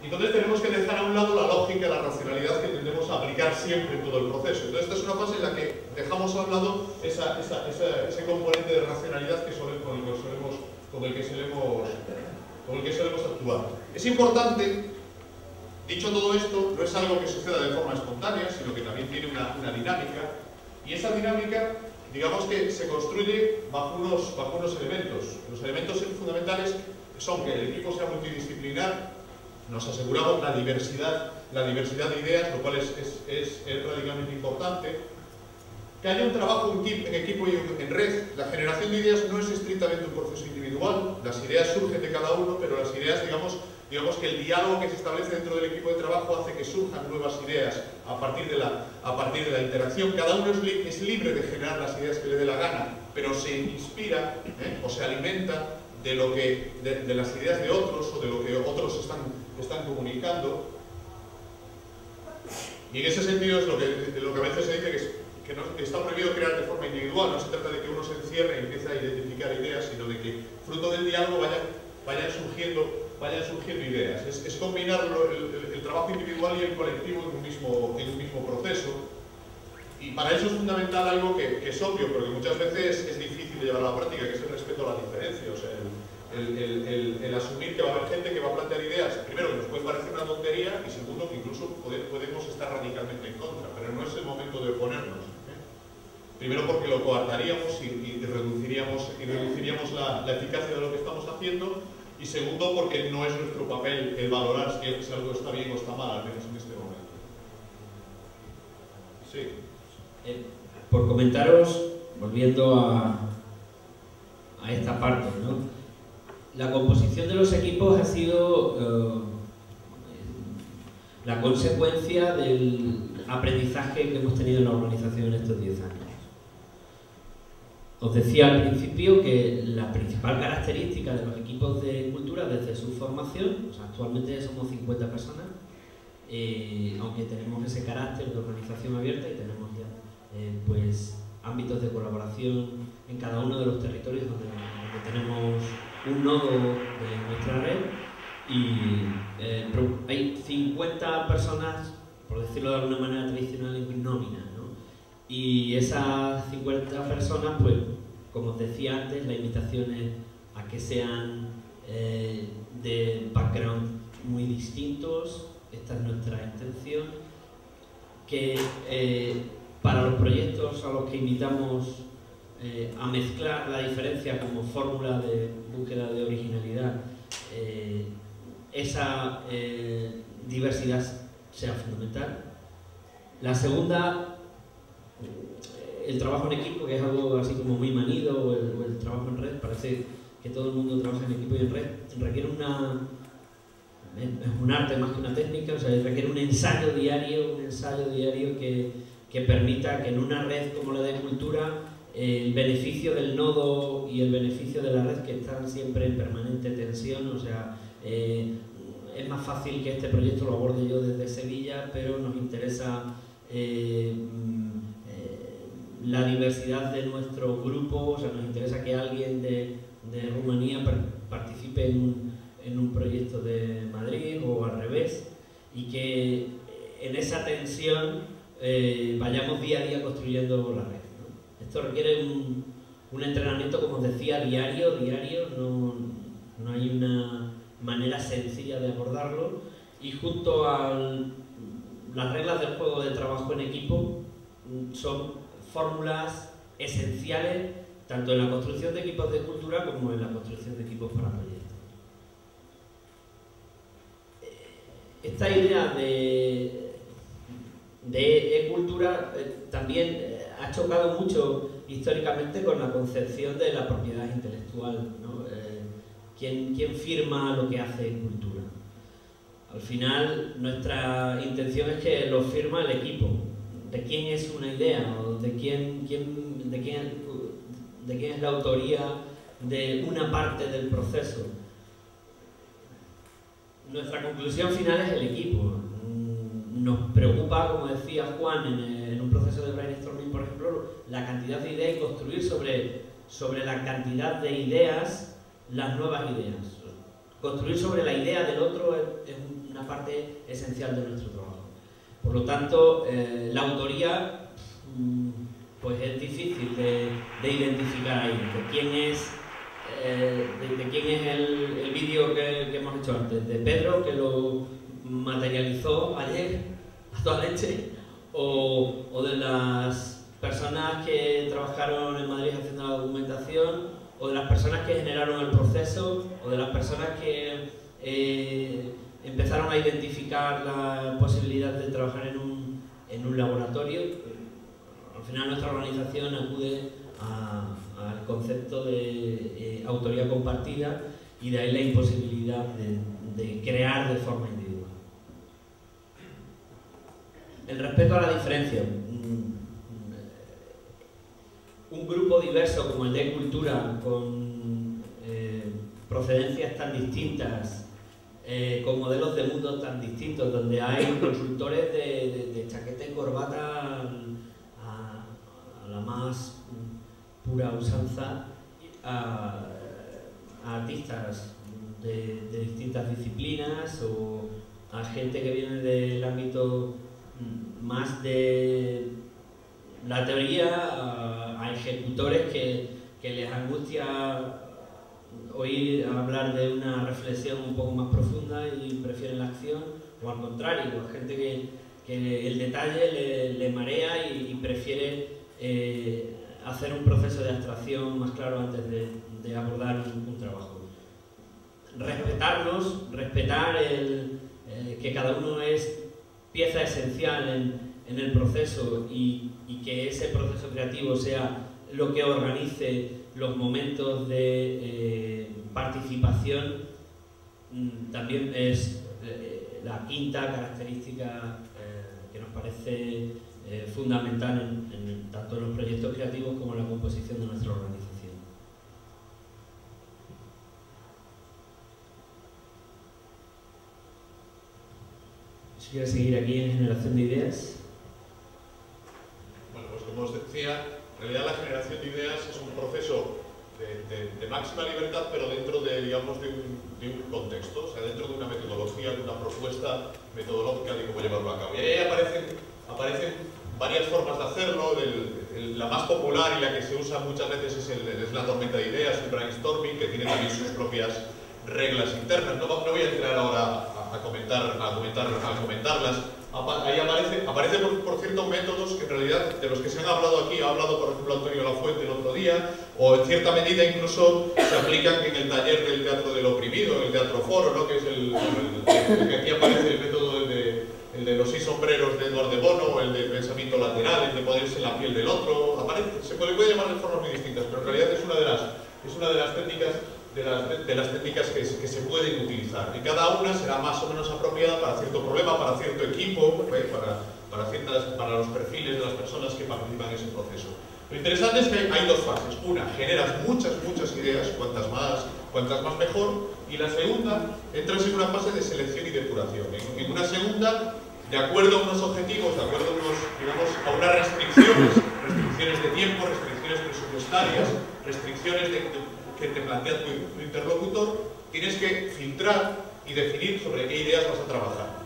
Entonces tenemos que dejar a un lado la lógica, la racionalidad que tendemos a aplicar siempre en todo el proceso. Entonces esta es una fase en la que dejamos a un lado ese componente de racionalidad con el que solemos actuar. Es importante, dicho todo esto, no es algo que suceda de forma espontánea, sino que también tiene una dinámica, y esa dinámica, digamos que se construye bajo unos elementos. Los elementos fundamentales son que el equipo sea multidisciplinar, nos aseguramos la diversidad de ideas, lo cual es radicalmente importante. Que haya un trabajo en equipo y en red. La generación de ideas no es estrictamente un proceso individual, las ideas surgen de cada uno, pero las ideas, digamos que el diálogo que se establece dentro del equipo de trabajo hace que surjan nuevas ideas a partir de la interacción. Cada uno es libre de generar las ideas que le dé la gana, pero se inspira o se alimenta de las ideas de otros o de lo que otros están comunicando. Y en ese sentido es lo que a veces se dice que está prohibido crear de forma individual. No se trata de que uno se encierre y empiece a identificar ideas, sino de que fruto del diálogo vayan surgiendo ideas. Es combinar el trabajo individual y el colectivo en un mismo proceso. Y para eso es fundamental algo que es obvio, pero que muchas veces es difícil de llevar a la práctica, que es el respeto a la diferencia. O sea, el asumir que va a haber gente que va a plantear ideas, primero, que nos puede parecer una tontería, y segundo, que incluso podemos estar radicalmente en contra, pero no es el momento de oponernos. Primero porque lo coartaríamos y reduciríamos la eficacia de lo que estamos haciendo, y segundo porque no es nuestro papel el valorar si algo está bien o está mal, al menos en este momento. Sí. Por comentaros, volviendo a esta parte, ¿no? La composición de los equipos ha sido la consecuencia del aprendizaje que hemos tenido en la organización en estos 10 años. Os decía al principio que la principal característica de los equipos de cultura desde su formación, o sea, actualmente somos 50 personas, aunque tenemos ese carácter de organización abierta y tenemos ya pues ámbitos de colaboración en cada uno de los territorios donde tenemos un nodo de nuestra red, y hay 50 personas, por decirlo de alguna manera tradicional, en nómina, ¿no? Y esas 50 personas, pues, como os decía antes, la invitación es a que sean de background muy distintos. Esta es nuestra intención, que para los proyectos a los que invitamos a mezclar la diferencia como fórmula de búsqueda de originalidad, esa diversidad sea fundamental. La segunda, el trabajo en equipo, que es algo así como muy manido, o el trabajo en red. Parece que todo el mundo trabaja en equipo y en red. Requiere es un arte más que una técnica, o sea, requiere un ensayo diario que permita que en una red como la de cultura el beneficio del nodo y el beneficio de la red, que están siempre en permanente tensión, o sea, es más fácil que este proyecto lo aborde yo desde Sevilla, pero nos interesa la diversidad de nuestro grupo, o sea, nos interesa que alguien de Rumanía participe en un proyecto de Madrid o al revés, y que en esa tensión vayamos día a día construyendo la red, ¿no? Esto requiere un entrenamiento, como os decía, diario, no hay una manera sencilla de abordarlo, y junto a las reglas del juego de trabajo en equipo son fórmulas esenciales tanto en la construcción de equipos de cultura como en la construcción de equipos para proyectos. Esta idea de e-cultura también ha chocado mucho históricamente con la concepción de la propiedad intelectual, ¿no? ¿Quién firma lo que hace cultura? Al final, nuestra intención es que lo firma el equipo. ¿De quién es una idea? ¿O de quién es la autoría de una parte del proceso? Nuestra conclusión final es el equipo. Nos preocupa, como decía Juan, en un proceso de brainstorming, por ejemplo, la cantidad de ideas y construir sobre la cantidad de ideas las nuevas ideas. construir sobre la idea del otro es una parte esencial de nuestro trabajo. Por lo tanto, la autoría pues es difícil de identificar ahí, de quién es el vídeo que hemos hecho antes, de Pedro, que lo materializó ayer a toda leche, o de las personas que trabajaron en Madrid haciendo la documentación, o de las personas que generaron el proceso, o de las personas que empezaron a identificar la posibilidad de trabajar en un laboratorio. Al final nuestra organización acude al concepto de autoría compartida, y de ahí la imposibilidad de crear de forma individual. El respeto a la diferencia. Un grupo diverso como el de Cultura, con procedencias tan distintas, con modelos de mundo tan distintos, donde hay consultores de chaqueta y corbata a la más pura usanza, a artistas de distintas disciplinas, o a gente que viene del ámbito más de la teoría, a ejecutores que les angustia oír hablar de una reflexión un poco más profunda y prefieren la acción, o al contrario, a gente que el detalle le marea y prefiere hacer un proceso de abstracción más claro antes de abordar un trabajo. Respetarnos, respetar que cada uno es pieza esencial en el proceso, y que ese proceso creativo sea lo que organice los momentos de participación, también es la quinta característica que nos parece fundamental tanto en los proyectos creativos como en la composición de nuestra organización. Si quieres seguir aquí en generación de ideas. Bueno, pues como os decía, en realidad la generación de ideas es un proceso de máxima libertad, pero dentro de, digamos, de un contexto, o sea, dentro de una metodología, de una propuesta metodológica de cómo llevarlo a cabo. Y ahí aparecen varias formas de hacerlo. La más popular y la que se usa muchas veces es la tormenta de ideas, el brainstorming, que tiene también sus propias reglas internas. No voy a entrar ahora a comentarlas. Ahí aparece por cierto métodos que en realidad de los que se han hablado aquí, ha hablado por ejemplo Antonio Lafuente el otro día, o en cierta medida incluso se aplican en el taller del teatro del oprimido, el teatro foro, ¿no? Que es el que aquí aparece el método el de los 6 sombreros de Eduardo de Bono, o el del pensamiento lateral, el de ponerse en la piel del otro. Se puede llamar de formas muy distintas, pero en realidad es una de las técnicas que se pueden utilizar, y cada una será más o menos apropiada para cierto problema, para cierto equipo, para los perfiles de las personas que participan en ese proceso. Lo interesante es que hay dos fases. Una, generas muchas ideas, cuantas más mejor, y la segunda, entras en una fase de selección y depuración. En una segunda, de acuerdo a unos objetivos, de acuerdo a unas restricciones de tiempo, restricciones presupuestarias, restricciones que te plantea tu interlocutor, tienes que filtrar y definir sobre qué ideas vas a trabajar.